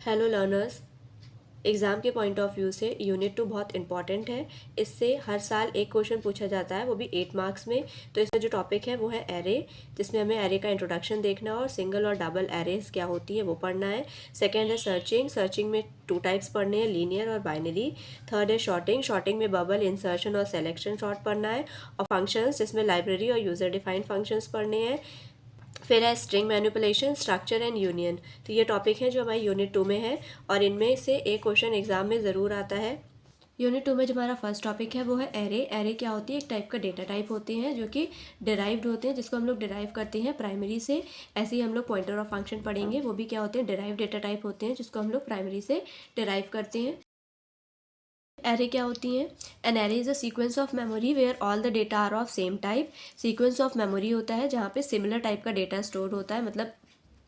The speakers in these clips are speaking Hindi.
Hello learners. एग्ज़ाम के पॉइंट ऑफ व्यू से यूनिट 2 बहुत इंपॉर्टेंट है। इससे हर साल एक क्वेश्चन पूछा जाता है, वो भी 8 मार्क्स में। तो इसमें जो टॉपिक है वो है एरे, जिसमें हमें एरे का इंट्रोडक्शन देखना और सिंगल और डबल एरेज क्या होती है वो पढ़ना है। सेकेंड है सर्चिंग में 2 टाइप्स पढ़ने हैं, लीनियर और बाइनरी। थर्ड है शॉर्टिंग में बबल, इंसर्शन और सेलेक्शन शॉर्ट पढ़ना है। और फंक्शंस, जिसमें लाइब्रेरी और यूज़र डिफाइंड फंक्शंस पढ़ने हैं। फिर है string manipulation, structure and union. तो ये टॉपिक है जो हमारी यूनिट 2 में है और इनमें से एक क्वेश्चन एग्जाम में ज़रूर आता है। यूनिट 2 में जो हमारा फर्स्ट टॉपिक है वो है एरे। एरे क्या होती है? एक टाइप का डेटा टाइप होते हैं जो कि डिराइव्ड होते हैं, जिसको हम लोग डिराइव करते हैं प्राइमरी से। ऐसे ही हम लोग पॉइंटर और फंक्शन पढ़ेंगे, वो भी क्या होते हैं? डिराइव डेटा टाइप होते हैं, जिसको हम लोग प्राइमरी से डिराइव करते हैं। एरे क्या होती है? An array is a sequence of memory where all the data are of same type. Sequence of memory होता है जहाँ पे सिमिलर टाइप का डेटा स्टोर होता है, मतलब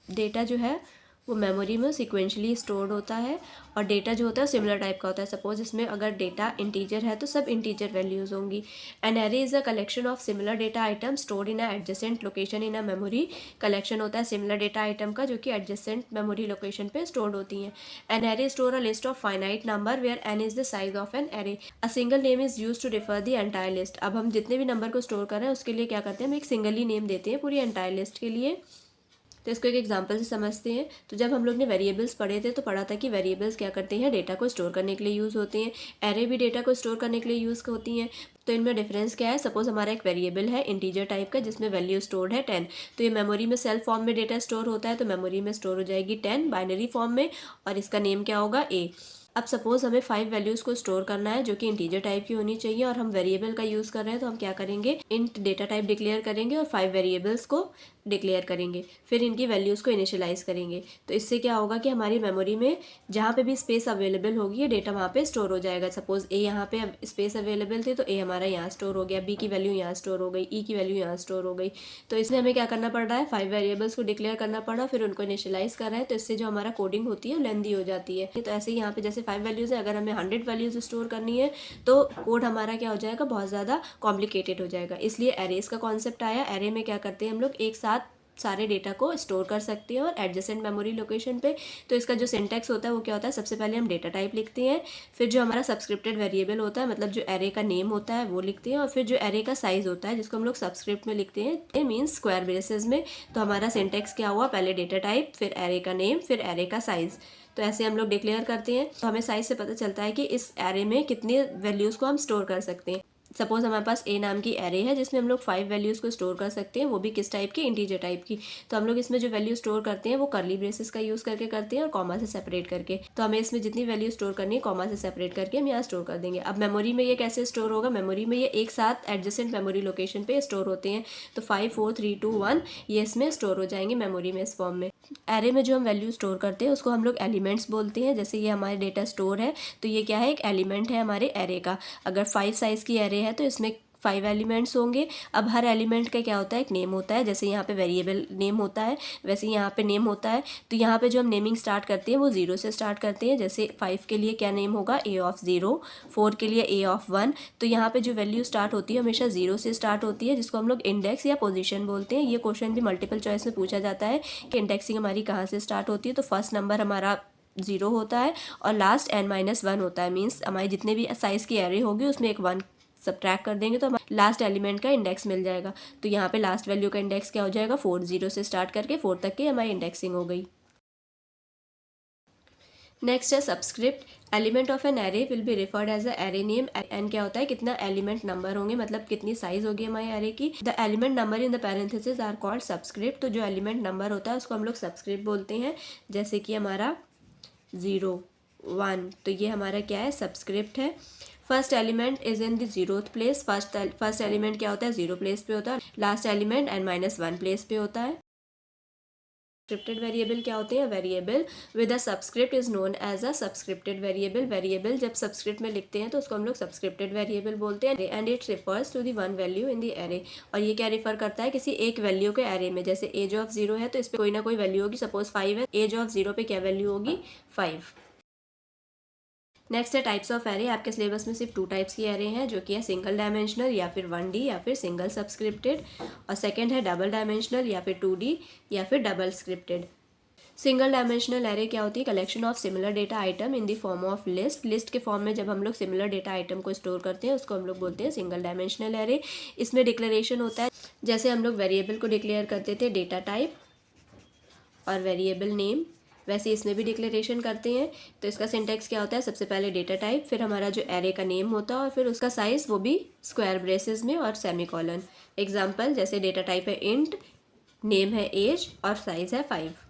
डेटा जो है वो मेमोरी में सिक्वेंशली स्टोर्ड होता है और डेटा जो होता है सिमिलर टाइप का होता है। सपोज इसमें अगर डेटा इंटीजर है तो सब इंटीजर वैल्यूज़ होंगी। An array is a collection of similar data item stored in a adjacent location in a memory. Collection होता है सिमिलर डेटा आइटम का जो कि एडजेसेंट मेमोरी लोकेशन पे स्टोर्ड होती हैं। An array store a list of finite number where n is the size of an array. A single name is use to refer the entire list. अब हम जितने भी नंबर को स्टोर कर रहे हैं उसके लिए क्या करते हैं? हम एक सिंगल ही नेम देते हैं पूरी एंटायर लिस्ट के लिए। तो इसको एक एग्जांपल से समझते हैं। तो जब हम लोग ने वेरिएबल्स पढ़े थे तो पढ़ा था कि वेरिएबल्स क्या करते हैं? डेटा को स्टोर करने के लिए यूज़ होते हैं। एरे भी डेटा को स्टोर करने के लिए यूज़ होती हैं। तो इनमें डिफरेंस क्या है? सपोज हमारा एक वेरिएबल है इंटीजर टाइप का जिसमें वैल्यू स्टोर्ड है 10। तो ये मेमोरी में सेल्फ फॉर्म में डेटा स्टोर होता है, तो मेमोरी में स्टोर हो जाएगी 10 बाइनरी फॉर्म में, और इसका नेम क्या होगा? ए। अब सपोज हमें 5 वैल्यूज़ को स्टोर करना है जो कि इंटीजर टाइप की होनी चाहिए, और हम वेरिएबल का यूज़ कर रहे हैं, तो हम क्या करेंगे? इंट डेटा टाइप डिक्लेयर करेंगे और 5 वेरिएबल्स को डिक्लेयर करेंगे, फिर इनकी वैल्यूज़ को इनिशियलाइज़ करेंगे। तो इससे क्या होगा कि हमारी मेमोरी में जहाँ पे भी स्पेस अवेलेबल होगी ये डेटा वहाँ पे स्टोर हो जाएगा। सपोज ए यहाँ पे स्पेस अवेलेबल थी तो ए हमारा यहाँ स्टोर हो गया, बी की वैल्यू यहाँ स्टोर हो गई, ई की वैल्यू यहाँ स्टोर हो गई। तो इसमें हमें क्या करना पड़ रहा है? 5 वेरिएबल्स को डिक्लेयर करना पड़ा, फिर उनको इनिशियलाइज़ कर रहे हैं, तो इससे जो हमारा कोडिंग होती है लेंदी हो जाती है। तो ऐसे ही यहाँ पे जैसे 5 वैल्यूज़ है, अगर हमें 100 वैल्यूज़ स्टोर करनी है तो कोड हमारा क्या हो जाएगा? बहुत ज़्यादा कॉम्प्लिकेटेड हो जाएगा। इसलिए एरेज का कॉन्सेप्ट आया। एरे में क्या करते हैं हम लोग? एक साथ सारे डेटा को स्टोर कर सकते हैं और एडजेसेंट मेमोरी लोकेशन पे। तो इसका जो सिंटैक्स होता है वो क्या होता है? सबसे पहले हम डेटा टाइप लिखते हैं, फिर जो हमारा सब्सक्रिप्टेड वेरिएबल होता है, मतलब जो एरे का नेम होता है वो लिखते हैं, और फिर जो एरे का साइज होता है जिसको हम लोग सब्सक्रिप्ट में लिखते हैं, मीन्स स्क्वायर ब्रेसेस में। तो हमारा सिंटैक्स क्या हुआ? पहले डेटा टाइप, फिर एरे का नेम, फिर एरे का साइज। तो ऐसे हम लोग डिक्लेयर करते हैं। तो हमें साइज से पता चलता है कि इस एरे में कितने वैल्यूज़ को हम स्टोर कर सकते हैं। सपोज हमारे पास ए नाम की एरे है जिसमें हम लोग 5 वैल्यूज़ को स्टोर कर सकते हैं, वो भी किस टाइप की? इंटीजर टाइप की। तो हम लोग इसमें जो वैल्यू स्टोर करते हैं वो कर्ली ब्रेसेस का यूज़ करके करते हैं और कॉमा से सेपरेट करके। तो हमें इसमें जितनी वैल्यू स्टोर करनी है कॉमा से सेपरेट करके हम यहाँ स्टोर कर देंगे। अब मेमोरी में ये कैसे स्टोर होगा? मेमोरी में ये एक साथ एडजेसेंट मेमोरी लोकेशन पे स्टोर होते हैं। तो 5 4 3 2 1 ये इसमें स्टोर हो जाएंगे मेमोरी में, इस फॉर्म में। एरे में जो हम वैल्यू स्टोर करते हैं उसको हम लोग एलिमेंट्स बोलते हैं। जैसे ये हमारे डेटा स्टोर है तो ये क्या है? एक एलिमेंट है हमारे एरे का। अगर 5 साइज़ की एरे है तो इसमें 5 एलिमेंट्स होंगे। अब हर एलिमेंट का क्या होता है? एक नेम होता है। जैसे यहाँ पे वेरिएबल नेम होता है वैसे यहाँ पे नेम होता है। तो यहाँ पे जो हम नेमिंग स्टार्ट करते हैं वो 0 से स्टार्ट करते हैं। जैसे 5 के लिए क्या नेम होगा? ए ऑफ 0। 4 के लिए ए ऑफ 1। तो यहाँ पे जो वैल्यू स्टार्ट होती है हमेशा 0 से स्टार्ट होती है, जिसको हम लोग इंडेक्स या पोजीशन बोलते हैं। ये क्वेश्चन भी मल्टीपल चॉइस में पूछा जाता है कि इंडेक्सिंग हमारी कहाँ से स्टार्ट होती है। तो फर्स्ट नंबर हमारा 0 होता है और लास्ट n-1 होता है। मीन्स हमारी जितने भी साइज़ की एरे होगी उसमें एक 1 सब्ट्रैक्ट कर देंगे तो हमारे लास्ट एलिमेंट का इंडेक्स मिल जाएगा। तो यहाँ पे लास्ट वैल्यू का इंडेक्स क्या हो जाएगा? 4। 0 से स्टार्ट करके 4 तक की हमारी इंडेक्सिंग हो गई। नेक्स्ट है subscript. Element of an array will be referred as a array name. N क्या होता है? कितना एलिमेंट नंबर होंगे, मतलब कितनी साइज होगी हमारे एरे की। The element number in the parenthesis are called subscript. तो जो एलिमेंट नंबर होता है उसको हम लोग सबस्क्रिप्ट बोलते हैं। जैसे कि हमारा 0 1, तो ये हमारा क्या है? सबस्क्रिप्ट है। First element is in the 0th place. First element क्या होता है? 0 प्लेस पे होता है। लास्ट एलिमेंट n-1 प्लेस पे होता है। सब्सक्रिप्टेड वेरिएबल क्या होते हैं? Variable with a subscript is known as a subscripted variable. Variable जब सब्सक्रिप्ट में लिखते हैं तो उसको हम लोग सब्सक्रिप्टेड वेरिएबल बोलते हैं। And it refers to the one value in the array. और ये क्या रिफर करता है? किसी एक वैल्यू के एरे में। जैसे एज ऑफ 0 है तो इस पर कोई ना कोई वैल्यू होगी। सपोज 5 है, एज ऑफ 0 पे क्या वैल्यू होगी? 5। नेक्स्ट है टाइप्स ऑफ एरे। आपके सिलेबस में सिर्फ 2 टाइप्स की एरे हैं, जो कि है सिंगल डायमेंशनल या फिर 1D या फिर सिंगल सब्सक्रिप्टेड, और सेकंड है डबल डायमेंशनल या फिर 2D या फिर double scripted. Single dimensional array क्या होती है? Collection of similar data item in the form of list. List के फॉर्म में जब हम लोग सिमिलर डेटा आइटम को स्टोर करते हैं उसको हम लोग बोलते हैं सिंगल डायमेंशनल एरे। इसमें डिक्लेरेशन होता है, जैसे हम लोग वेरिएबल को डिक्लेयर करते थे डेटा टाइप और वेरिएबल नेम, वैसे इसमें भी डिक्लेरेशन करते हैं। तो इसका सिंटैक्स क्या होता है? सबसे पहले डेटा टाइप, फिर हमारा जो एरे का नेम होता है और फिर उसका साइज वो भी स्क्वायर ब्रेसेस में और सेमीकोलन। एग्जांपल जैसे डेटा टाइप है इंट, नेम है एज और साइज है 5।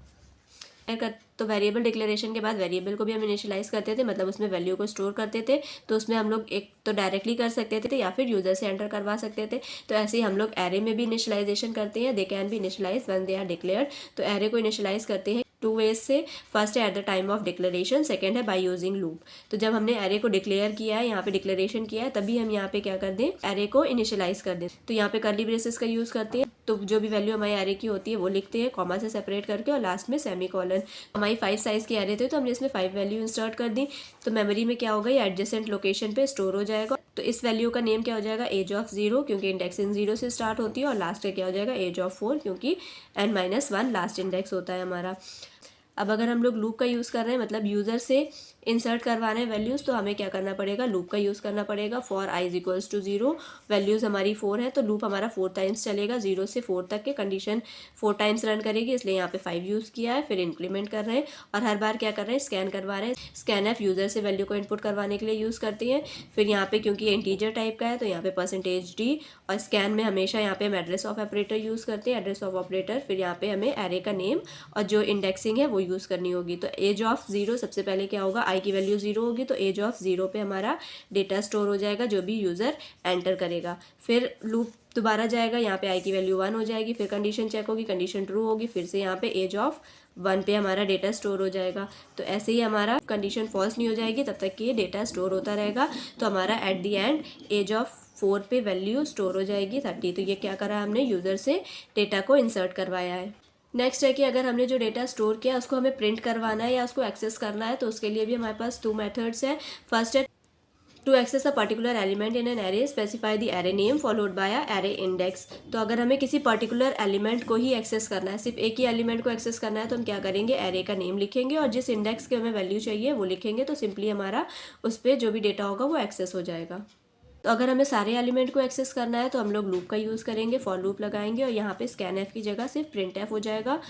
तो वेरिएबल डिक्लेरेशन के बाद वेरिएबल को भी हम इनिशियलाइज करते थे, मतलब उसमें वैल्यू को स्टोर करते थे। तो उसमें हम लोग एक तो डायरेक्टली कर सकते थे या फिर यूजर से एंटर करवा सकते थे। तो ऐसे ही हम लोग एरे में भी इनिशियलाइजेशन करते हैं। They can be initialize when they are declared. तो एरे को इनिशियलाइज करते हैं 2 वेज से। फर्स्ट है at the time of declaration, second है बाय यूजिंग लूप। तो जब हमने एरे को डिक्लेयर किया है, यहाँ पे डिक्लेरेशन किया है, तभी हम यहाँ पे क्या कर दें? एरे को इनिशियलाइज कर दें। तो यहाँ पे कर्ली ब्रेसेस का यूज करते हैं। तो जो भी वैल्यू हमारी एरे की होती है वो लिखते हैं कॉमा से सेपरेट करके और लास्ट में सेमीकोलन। हमारी 5 साइज की एरे थे तो हमने इसमें 5 वैल्यू इंसर्ट कर दी। तो मेमोरी में क्या होगा? ये एडजेसेंट लोकेशन पे स्टोर हो जाएगा। तो इस वैल्यू का नेम क्या हो जाएगा? एज ऑफ 0, क्योंकि इंडेक्सिंग 0 से स्टार्ट होती है। और लास्ट का क्या हो जाएगा? एज ऑफ 4, क्योंकि n-1 लास्ट इंडेक्स होता है हमारा। अब अगर हम लोग लूप का यूज़ कर रहे हैं, मतलब यूज़र से इंसर्ट करवाना है वैल्यूज़, तो हमें क्या करना पड़ेगा? लूप का यूज़ करना पड़ेगा। For i is equals to 0, values हमारी 4 है तो लूप हमारा 4 टाइम्स चलेगा। 0 से 4 तक के कंडीशन 4 टाइम्स रन करेगी, इसलिए यहाँ पे 5 यूज़ किया है। फिर इंप्लीमेंट कर रहे हैं और हर बार क्या कर रहे हैं? स्कैन करवा रहे हैं। स्कैन एफ यूज़र से वैल्यू को इनपुट करवाने के लिए यूज़ करते हैं। फिर यहाँ पे क्योंकि ये इंटीजर टाइप का है तो यहाँ पे %d, और स्कैन में हमेशा यहाँ पे हम एड्रेस ऑफ ऑपरेटर यूज़ करते हैं, एड्रेस ऑफ ऑपरेटर। फिर यहाँ पे हमें एरे का नेम और जो इंडेक्सिंग है वो यूज़ करनी होगी। तो एज ऑफ 0 सबसे पहले क्या होगा? आई की वैल्यू 0 होगी तो एज ऑफ 0 पे हमारा डेटा स्टोर हो जाएगा जो भी यूज़र एंटर करेगा। फिर लूप दोबारा जाएगा, यहाँ पे आई की वैल्यू 1 हो जाएगी, फिर कंडीशन चेक होगी, कंडीशन ट्रू होगी, फिर से यहाँ पे एज ऑफ 1 पे हमारा डेटा स्टोर हो जाएगा। तो ऐसे ही हमारा कंडीशन फॉल्स नहीं हो जाएगी तब तक कि ये डेटा स्टोर होता रहेगा। तो हमारा at the end as of 4 पे वैल्यू स्टोर हो जाएगी 30। तो ये क्या करा? हमने यूज़र से डेटा को इंसर्ट करवाया है। नेक्स्ट है कि अगर हमने जो डेटा स्टोर किया उसको हमें प्रिंट करवाना है या उसको एक्सेस करना है, तो उसके लिए भी हमारे पास 2 मेथड्स हैं। फर्स्ट है to access a particular element in an array, specify the array name followed by a array index. तो अगर हमें किसी पर्टिकुलर एलिमेंट को ही एक्सेस करना है, सिर्फ एक ही एलिमेंट को एक्सेस करना है, तो हम क्या करेंगे? एरे का नेम लिखेंगे और जिस इंडेक्स के हमें वैल्यू चाहिए वो लिखेंगे। तो सिंपली हमारा उस पर जो भी डेटा होगा वो एक्सेस हो जाएगा। तो अगर हमें सारे एलिमेंट को एक्सेस करना है तो हम लोग लूप का यूज़ करेंगे, फॉर लूप लगाएंगे और यहाँ पे स्कैन एफ की जगह सिर्फ प्रिंट एफ हो जाएगा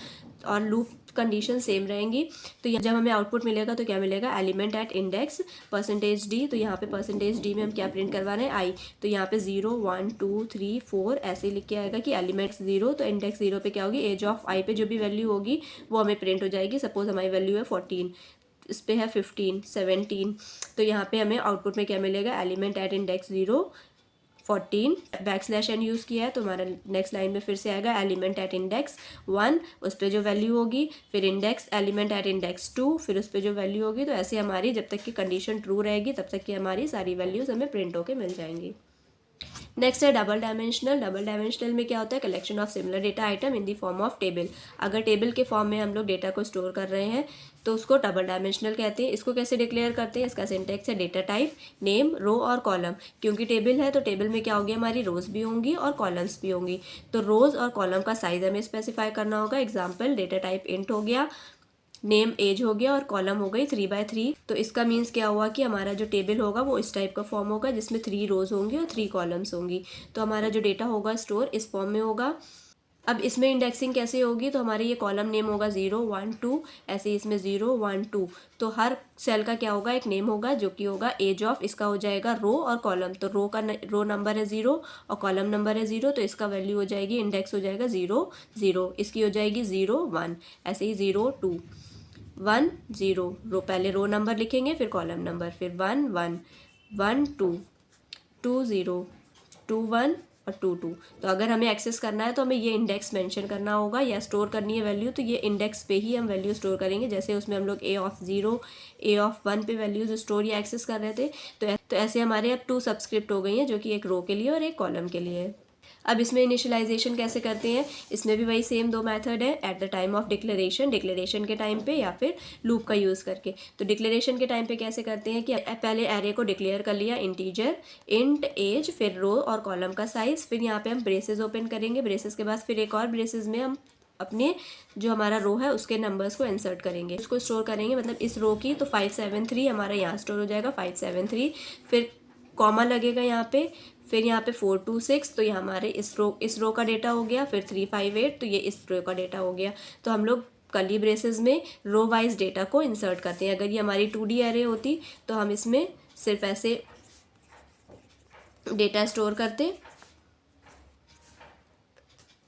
और लूप कंडीशन सेम रहेंगी। तो जब हमें आउटपुट मिलेगा तो क्या मिलेगा? Element at index %d। तो यहाँ पे %d में हम क्या प्रिंट करवा रहे हैं? आई। तो यहाँ पे 0 1 2 3 4 ऐसे लिख के आएगा कि एलिमेंट्स 0। तो इंडेक्स 0 पे क्या होगी? एज ऑफ आई पे जो भी वैल्यू होगी वो हमें प्रिंट हो जाएगी। सपोज हमारी वैल्यू है 14, इस पे है 15 17। तो यहाँ पे हमें आउटपुट में क्या मिलेगा? Element at index 0 14 \n use किया है तो हमारा नेक्स्ट लाइन में फिर से आएगा एलिमेंट एट इंडेक्स 1, उस पर जो वैल्यू होगी, फिर इंडेक्स एलिमेंट एट इंडेक्स 2, फिर उस पर जो वैल्यू होगी। तो ऐसे हमारी जब तक की कंडीशन ट्रू रहेगी तब तक की हमारी सारी वैल्यूज़ हमें प्रिंट होके मिल जाएंगी। नेक्स्ट है डबल डायमेंशनल। डबल डायमेंशनल में क्या होता है? Collection of similar data item in the form of table. अगर टेबल के फॉर्म में हम लोग डेटा को स्टोर कर रहे हैं तो उसको डबल डायमेंशनल कहते हैं। इसको कैसे डिक्लेयर करते हैं? इसका सिंटैक्स है डेटा टाइप, नेम, रो और कॉलम। क्योंकि टेबल है तो टेबल में क्या होगी? हमारी रोज भी होंगी और कॉलम्स भी होंगी। तो रोज और कॉलम का साइज हमें स्पेसिफाई करना होगा। एग्जाम्पल डेटा टाइप इंट हो गया, नेम एज हो गया और कॉलम हो गई 3x3। तो इसका मीन्स क्या हुआ कि हमारा जो टेबल होगा वो इस टाइप का फॉर्म होगा जिसमें 3 रोज होंगी और 3 कॉलम्स होंगी। तो हमारा जो डेटा होगा स्टोर इस फॉर्म में होगा। अब इसमें इंडेक्सिंग कैसे होगी? तो हमारे ये कॉलम नेम होगा 0 1 2, ऐसे इसमें 0 1 2। तो हर सेल का क्या होगा? एक नेम होगा जो कि होगा एज ऑफ, इसका हो जाएगा रो और कॉलम। तो रो नंबर है 0 और कॉलम नंबर है 0, तो इसका वैल्यू हो जाएगी, इंडेक्स हो जाएगा 0 0, इसकी हो जाएगी 0 1, ऐसे ही 0 2 1 0। रो पहले रो नंबर लिखेंगे, फिर कॉलम नंबर, फिर 1 1 1 2 2 0 2 1 और 2 2। तो अगर हमें एक्सेस करना है तो हमें ये इंडेक्स मेंशन करना होगा या स्टोर करनी है वैल्यू, तो ये इंडेक्स पे ही हम वैल्यू स्टोर करेंगे। जैसे उसमें हम लोग ए ऑफ 0 ए ऑफ 1 पे वैल्यूज स्टोर या एक्सेस कर रहे थे। तो ऐसे हमारे अब 2 सबस्क्रिप्ट हो गई हैं जो कि एक रो के लिए और एक कॉलम के लिए है। अब इसमें इनिशियलाइजेशन कैसे करते हैं? इसमें भी वही सेम 2 मेथड है, at the time of declaration, declaration के टाइम पे, या फिर लूप का यूज़ करके। तो डिक्लेरेशन के टाइम पे कैसे करते हैं कि पहले एरे को डिक्लेयर कर लिया, इंटीजर इंट एज, फिर रो और कॉलम का साइज, फिर यहाँ पे हम ब्रेसेस ओपन करेंगे, ब्रेसेस के बाद फिर एक और ब्रेसेस में हम अपने जो हमारा रो है उसके नंबर्स को इंसर्ट करेंगे, उसको स्टोर करेंगे, मतलब इस रो की, तो 573 हमारा यहाँ स्टोर हो जाएगा 573, फिर कॉमा लगेगा यहाँ पे, फिर यहाँ पे 426, तो ये हमारे इस रो का डेटा हो गया, फिर 358, तो ये इस रो का डेटा हो गया। तो हम लोग कर्ली ब्रेसेस में रो वाइज डेटा को इंसर्ट करते हैं। अगर ये हमारी 2D एरे होती तो हम इसमें सिर्फ ऐसे डेटा स्टोर करते।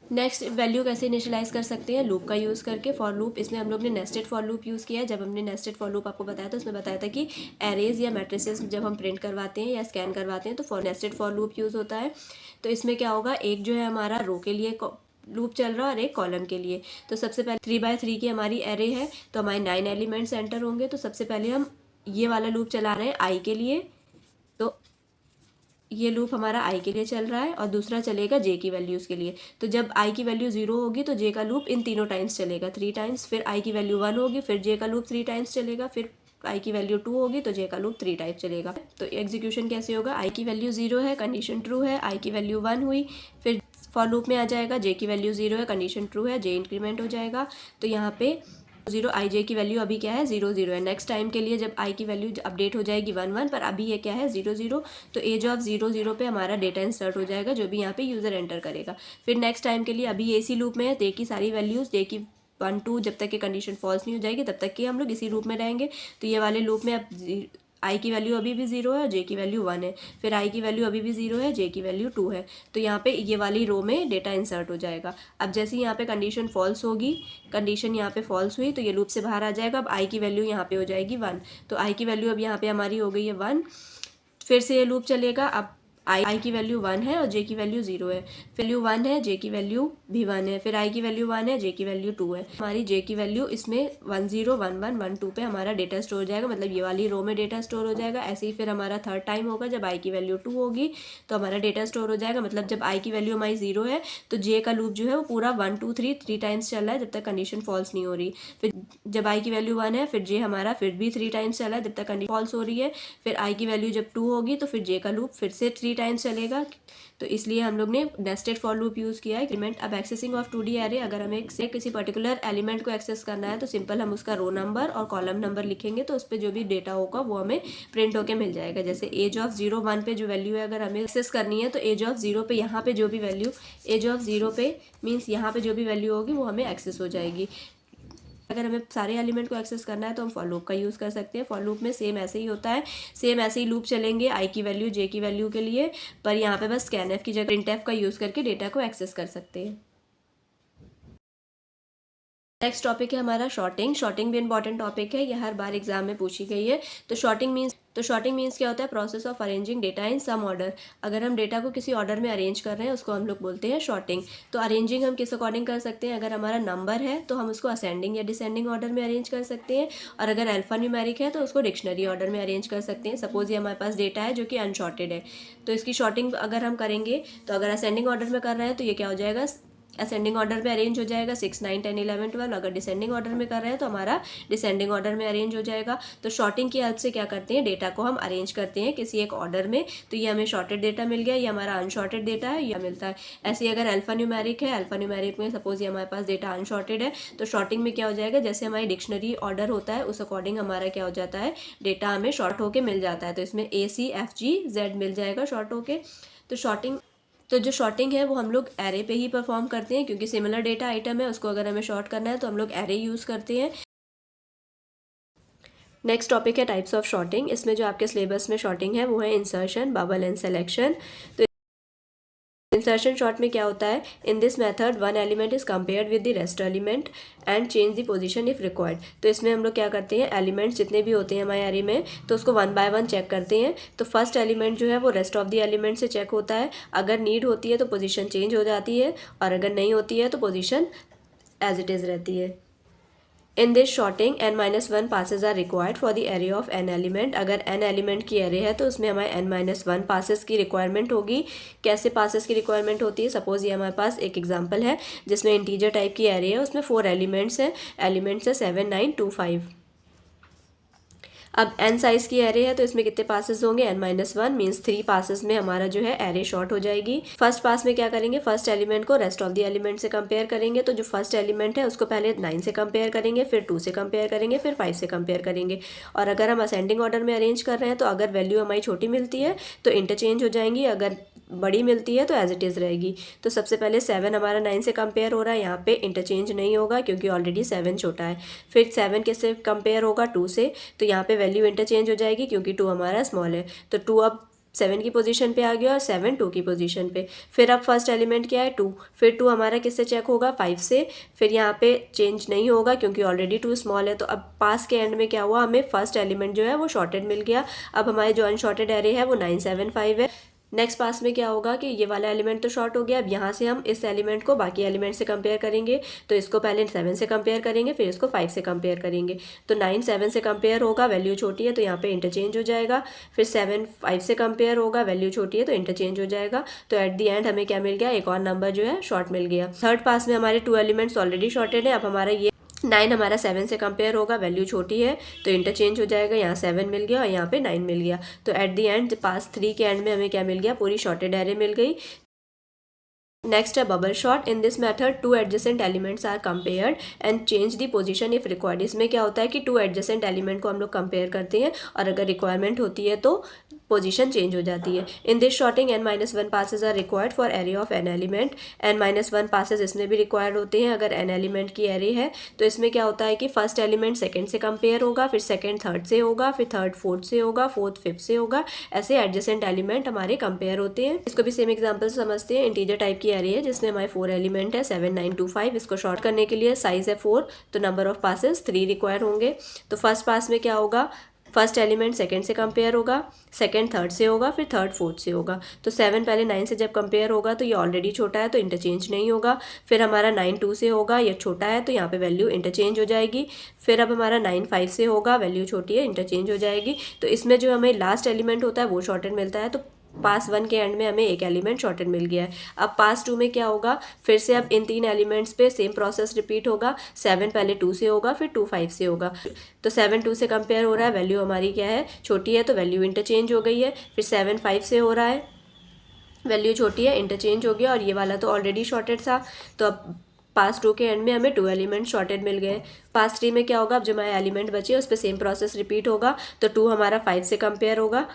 नेक्स्ट वैल्यू कैसे इनिशियलाइज कर सकते हैं, लूप का यूज़ करके, फॉर लूप। इसमें हम लोग ने नेस्टेड फॉर लूप यूज़ किया है। जब हमने नेस्टेड फॉर लूप आपको बताया था, उसमें बताया था कि एरेज या मैट्रिसेस जब हम प्रिंट करवाते हैं या स्कैन करवाते हैं तो for nested for loop use होता है। तो इसमें क्या होगा, एक जो है हमारा रो के लिए लूप चल रहा है और एक कॉलम के लिए। तो सबसे पहले 3x3 की हमारी एरे है, तो हमारे 9 एलिमेंट्स एंटर होंगे। तो सबसे पहले हम ये वाला लूप चला रहे हैं आई के लिए, तो ये लूप हमारा आई के लिए चल रहा है, और दूसरा चलेगा जे की वैल्यूज़ के लिए। तो जब आई की वैल्यू 0 होगी तो जे का लूप इन तीनों टाइम्स चलेगा, 3 टाइम्स। फिर आई की वैल्यू 1 होगी, फिर जे का लूप 3 टाइम्स चलेगा। फिर आई की वैल्यू 2 होगी तो जे का लूप 3 टाइम्स चलेगा। तो एग्जीक्यूशन कैसे होगा, आई की वैल्यू 0 है, कंडीशन ट्रू है, आई की वैल्यू 1 हुई, फिर फॉर लूप में आ जाएगा, जे की वैल्यू 0 है, कंडीशन ट्रू है, जे इंक्रीमेंट हो जाएगा। तो यहाँ पे 0, आई जे की वैल्यू अभी क्या है 0 0 है। नेक्स्ट टाइम के लिए जब आई की वैल्यू अपडेट हो जाएगी 1 1, पर अभी ये क्या है 0 0, तो एज ऑफ 0 0 पे हमारा डेटा इंसर्ट हो जाएगा जो भी यहाँ पे यूज़र एंटर करेगा। फिर नेक्स्ट टाइम के लिए अभी ये इसी लूप में है, जे की सारी वैल्यूज़, जे की 1 2, जब तक कि कंडीशन फॉल्स नहीं हो जाएगी तब तक कि हम लोग इसी लूप में रहेंगे। तो ये वाले लूप में अब आई की वैल्यू अभी भी 0 है और जे की वैल्यू 1 है, फिर आई की वैल्यू अभी भी 0 है, जे की वैल्यू 2 है। तो यहाँ पे ये वाली रो में डेटा इंसर्ट हो जाएगा। अब जैसे यहाँ पे कंडीशन फॉल्स होगी, कंडीशन यहाँ पे फॉल्स हुई तो ये लूप से बाहर आ जाएगा। अब आई की वैल्यू यहाँ पे हो जाएगी 1, तो आई की वैल्यू अब यहाँ पे हमारी हो गई है 1। फिर से ये लूप चलेगा। अब आई की वैल्यू 1 है और जे की वैल्यू 0 है, वैल्यू 1 है, जे की वैल्यू भी 1 है, फिर आई की वैल्यू 1 है, जे की वैल्यू 2 है। हमारी जे की वैल्यू इसमें 1 0 1 1 1 2 पे हमारा डेटा स्टोर हो जाएगा, मतलब ये वाली रो में डेटा स्टोर हो जाएगा। ऐसे ही फिर हमारा थर्ड टाइम होगा, जब आई की वैल्यू 2 होगी तो हमारा डेटा स्टोर हो जाएगा। मतलब जब आई की वैल्यू हमारी 0 है तो जे का लूप जो है वो पूरा 1 2 3 टाइम्स चल रहा है जब तक कंडीशन फॉल्स नहीं हो रही। फिर जब आई की वैल्यू 1 है, फिर जे हमारा फिर भी 3 टाइम्स चल रहा है जब तक कंडीशन फॉल्स हो रही है। फिर आई की वैल्यू जब 2 होगी तो फिर जे का लूप फिर से 3 टाइम्स चलेगा। तो इसलिए हम लोग ने नेस्टेड फॉर लूप यूज़ किया है। एलिमेंट अब एक्सेसिंग ऑफ 2D एरे, अगर हमें से किसी पर्टिकुलर एलिमेंट को एक्सेस करना है तो सिंपल हम उसका रो नंबर और कॉलम नंबर लिखेंगे, तो उस पर जो भी डेटा होगा वो हमें प्रिंट होके मिल जाएगा। जैसे एज ऑफ 0 1 पे जो वैल्यू है अगर हमें एक्सेस करनी है तो एज ऑफ 0 पे यहाँ पे जो भी वैल्यू, एज ऑफ 0 पे मीन्स यहाँ पे जो भी वैल्यू होगी वो हमें एक्सेस हो जाएगी। अगर हमें सारे एलिमेंट को एक्सेस करना है तो हम फॉर लूप का यूज़ कर सकते हैं। फॉर लूप में सेम ऐसे ही होता है, सेम ऐसे ही लूप चलेंगे आई की वैल्यू जे की वैल्यू के लिए, पर यहाँ पे बस स्कैनएफ की जगह प्रिंटएफ का यूज़ करके डेटा को एक्सेस कर सकते हैं। नेक्स्ट टॉपिक है हमारा शॉर्टिंग। शॉर्टिंग भी इंपॉर्टेंट टॉपिक है, यह हर बार एग्जाम में पूछी गई है। तो शॉर्टिंग मीन्स क्या होता है, process of arranging data in some order. अगर हम डेटा को किसी ऑर्डर में अरेंज कर रहे हैं उसको हम लोग बोलते हैं शॉर्टिंग। तो अरेंजिंग हम किस अकॉर्डिंग कर सकते हैं, अगर हमारा नंबर है तो हम उसको असेंडिंग या डिसेंडिंग ऑर्डर में अरेंज कर सकते हैं, और अगर अल्फा न्यूमेरिक है तो उसको डिक्शनरी ऑर्डर में अरेंज कर सकते हैं। सपोज ये हमारे पास डेटा है जो कि अनशॉर्टेड है, तो इसकी शॉर्टिंग अगर हम करेंगे तो अगर असेंडिंग ऑर्डर में कर रहे हैं तो ये क्या हो जाएगा, असेंडिंग ऑर्डर में अरेंज हो जाएगा 6 9 10 11 12। अगर डिसेंडिंग ऑर्डर में कर रहे हैं तो हमारा डिसेंडिंग ऑर्डर में अरेंज हो जाएगा। तो शॉर्टिंग की हेल्प से क्या करते हैं, डेटा को हम अरेंज करते हैं किसी एक ऑर्डर में। तो ये हमें शॉर्टेड डेटा मिल गया, ये हमारा अनशॉर्टेड डेटा है, यह मिलता है। ऐसे ही अगर अल्फा न्यूमेरिक है, अल्फा न्यूमेरिक में सपोज ये हमारे पास डेटा अनशॉर्टेड है, तो शॉर्टिंग में क्या हो जाएगा, जैसे हमारी डिक्शनरी ऑर्डर होता है उस अकॉर्डिंग हमारा क्या हो जाता है, डेटा हमें शॉर्ट होके मिल जाता है। तो इसमें ACFGZ मिल जाएगा शॉर्ट होके। तो जो शॉर्टिंग है वो हम लोग एरे पे ही परफॉर्म करते हैं, क्योंकि सिमिलर डेटा आइटम है उसको अगर हमें शॉर्ट करना है तो हम लोग एरे यूज़ करते हैं। नेक्स्ट टॉपिक है टाइप्स ऑफ शॉर्टिंग। इसमें जो आपके सिलेबस में शॉर्टिंग है वो है इंसर्शन, बबल एंड सेलेक्शन। तो इंसर्शन शॉर्ट में क्या होता है, in this method one element is compared with the rest element and change the position if required. तो इसमें हम लोग क्या करते हैं, एलिमेंट्स जितने भी होते हैं हमारे एरे में तो उसको 1 बाय 1 चेक करते हैं। तो फर्स्ट एलिमेंट जो है वो रेस्ट ऑफ द एलिमेंट से चेक होता है, अगर नीड होती है तो पोजीशन चेंज हो जाती है, और अगर नहीं होती है तो पोजीशन एज इट इज़ रहती है। In this sorting n-1 passes are required for the array of n element. अगर n एलिमेंट की एरे है तो उसमें हमारे n-1 पासेस की रिक्वायरमेंट होगी। कैसे पासेस की रिक्वायरमेंट होती है, सपोज ये हमारे पास एक एग्जांपल है जिसमें इंटीजर टाइप की एरे है, उसमें 4 एलिमेंट्स हैं, 7 9 2 5। अब n साइज़ की एरे है तो इसमें कितने पासेस होंगे, n-1 मीन्स 3 पासेस में हमारा जो है एरे शॉर्ट हो जाएगी। फर्स्ट पास में क्या करेंगे, फर्स्ट एलिमेंट को रेस्ट ऑफ द एलिमेंट से कंपेयर करेंगे। तो जो फर्स्ट एलिमेंट है उसको पहले 9 से कंपेयर करेंगे, फिर 2 से कंपेयर करेंगे, फिर 5 से कंपेयर करेंगे। और अगर हम असेंडिंग ऑर्डर में अरेंज कर रहे हैं तो अगर वैल्यू हमारी छोटी मिलती है तो इंटरचेंज हो जाएंगी, अगर बड़ी मिलती है तो एज इट इज़ रहेगी। तो सबसे पहले 7 हमारा 9 से कंपेयर हो रहा है, यहाँ पे इंटरचेंज नहीं होगा क्योंकि ऑलरेडी 7 छोटा है। फिर 7 किससे कंपेयर होगा, 2 से, तो यहाँ पे वैल्यू इंटरचेंज हो जाएगी क्योंकि 2 हमारा स्मॉल है। तो 2 अब 7 की पोजीशन पे आ गया और 7 2 की पोजीशन पे। फिर अब फर्स्ट एलिमेंट क्या है, 2, फिर 2 हमारा किससे चेक होगा, 5 से। फिर यहाँ पे चेंज नहीं होगा क्योंकि ऑलरेडी 2 स्मॉल है। तो अब पास के एंड में क्या हुआ, हमें फर्स्ट एलिमेंट जो है वो शॉर्टेड मिल गया। अब हमारे जो अनशॉर्टेड एरे है वो 9 7 5 है। नेक्स्ट पास में क्या होगा कि ये वाला एलिमेंट तो शॉर्ट हो गया। अब यहाँ से हम इस एलिमेंट को बाकी एलिमेंट से कंपेयर करेंगे। तो इसको पहले 7 से कंपेयर करेंगे, फिर इसको 5 से कंपेयर करेंगे। तो 9 7 से कंपेयर होगा, वैल्यू छोटी है तो यहाँ पे इंटरचेंज हो जाएगा। फिर 7 5 से कंपेयर होगा, वैल्यू छोटी है तो इंटरचेंज हो जाएगा। तो एट दी एंड हमें क्या मिल गया, एक और नंबर जो है शॉर्ट मिल गया। थर्ड पास में हमारे 2 एलिमेंट्स ऑलरेडी शॉर्टेड है। अब हमारा ये 9 हमारा 7 से कंपेयर होगा, वैल्यू छोटी है तो इंटरचेंज हो जाएगा। यहाँ 7 मिल गया और यहाँ पे 9 मिल गया। तो एट दी एंड पास 3 के एंड में हमें क्या मिल गया, पूरी शॉर्टेड एरे मिल गई। नेक्स्ट है bubble sort. In this method 2 adjacent elements are compared and change the position if required. इसमें क्या होता है कि 2 एडजेसेंट एलिमेंट को हम लोग कंपेयर करते हैं और अगर रिक्वायरमेंट होती है तो पोजीशन चेंज हो जाती है। In this sorting n-1 passes are required for array of n element. n-1 passes इसमें भी रिक्वायर्ड होते हैं अगर n एलिमेंट की एरे है। तो इसमें क्या होता है कि फर्स्ट एलिमेंट सेकंड से कंपेयर होगा, फिर सेकंड थर्ड से होगा, फिर थर्ड फोर्थ से होगा, फोर्थ फिफ्थ से होगा। ऐसे एडजेसेंट एलिमेंट हमारे कंपेयर होते हैं। इसको भी सेम एग्जाम्पल से समझते हैं। इंटीजर टाइप की एरे है जिसमें हमारे 4 एलिमेंट है 7 9 2 5। इसको शॉर्ट करने के लिए साइज है 4 तो नंबर ऑफ पासेस 3 रिक्वायर होंगे। तो फर्स्ट पास में क्या होगा, फर्स्ट एलिमेंट सेकंड से कंपेयर होगा, सेकंड थर्ड से होगा, फिर थर्ड फोर्थ से होगा। तो 7 पहले 9 से जब कंपेयर होगा तो ये ऑलरेडी छोटा है तो इंटरचेंज नहीं होगा। फिर हमारा 9 2 से होगा, ये छोटा है तो यहाँ पे वैल्यू इंटरचेंज हो जाएगी। फिर अब हमारा 9 5 से होगा, वैल्यू छोटी है, इंटरचेंज हो जाएगी। तो इसमें जो हमें लास्ट एलिमेंट होता है वो शॉर्टेड मिलता है। तो पास 1 के एंड में हमें एक एलिमेंट शॉर्टेड मिल गया है। अब पास 2 में क्या होगा, फिर से अब इन 3 एलिमेंट्स पे सेम प्रोसेस रिपीट होगा। 7 पहले 2 से होगा, फिर 2 5 से होगा। तो 7 2 से कंपेयर हो रहा है, वैल्यू हमारी क्या है, छोटी है तो वैल्यू इंटरचेंज हो गई है। फिर 7 5 से हो रहा है, वैल्यू छोटी है, इंटरचेंज हो गया। और ये वाला तो ऑलरेडी शॉर्टेड था। तो अब पास 2 के एंड में हमें 2 एलिमेंट शॉर्टेड मिल गए। पास 3 में क्या होगा, अब जो हमारे एलिमेंट बचे उस पर सेम प्रोसेस रिपीट होगा। तो 2 हमारा 5 से कंपेयर होगा,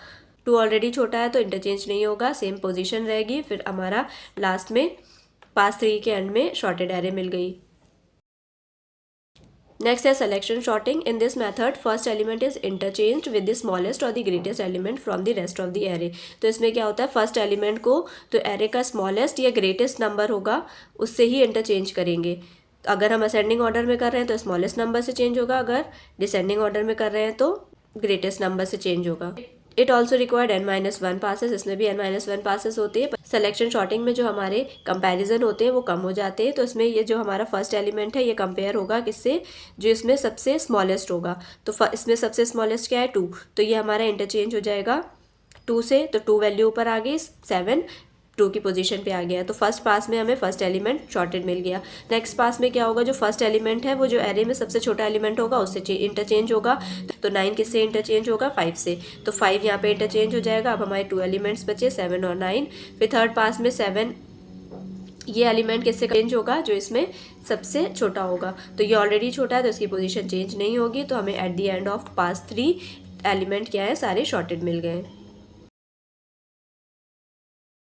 2 ऑलरेडी छोटा है तो इंटरचेंज नहीं होगा, सेम पोजीशन रहेगी। फिर हमारा लास्ट में पास 3 के एंड में शॉर्टेड एरे मिल गई। नेक्स्ट है selection sorting. In this method first element is interchanged with the smallest और the greatest element from the rest of the array. तो इसमें क्या होता है, फर्स्ट एलिमेंट को तो एरे का स्मॉलेस्ट या ग्रेटेस्ट नंबर होगा उससे ही इंटरचेंज करेंगे। अगर हम असेंडिंग ऑर्डर में कर रहे हैं तो स्मॉलेस्ट नंबर से चेंज होगा, अगर डिसेंडिंग ऑर्डर में कर रहे हैं तो ग्रेटेस्ट नंबर से चेंज होगा। It also required n-1 passes. इसमें भी n-1 पासेस होते हैं। सिलेक्शन शॉर्टिंग में जो हमारे कंपैरिजन होते हैं वो कम हो जाते हैं। तो इसमें ये जो हमारा फर्स्ट एलिमेंट है ये कंपेयर होगा किससे, जो इसमें सबसे स्मॉलेस्ट होगा। तो इसमें सबसे स्मॉलेस्ट क्या है, 2, तो ये हमारा इंटरचेंज हो जाएगा 2 से। तो 2 वैल्यू ऊपर आ गई, 7 2 की पोजीशन पे आ गया। तो फर्स्ट पास में हमें फर्स्ट एलिमेंट शॉर्टेड मिल गया। नेक्स्ट पास में क्या होगा, जो फर्स्ट एलिमेंट है वो जो एरे में सबसे छोटा एलिमेंट होगा उससे इंटरचेंज होगा। तो 9 किससे इंटरचेंज होगा, 5 से। तो 5 यहाँ पे इंटरचेंज हो जाएगा। अब हमारे 2 एलिमेंट्स बचे 7 और 9। फिर थर्ड पास में 7, ये एलिमेंट किससे चेंज होगा, जो इसमें सबसे छोटा होगा। तो ये ऑलरेडी छोटा है तो इसकी पोजीशन चेंज नहीं होगी। तो हमें at the end of pass 3 element क्या है, सारे शॉर्टेड मिल गए।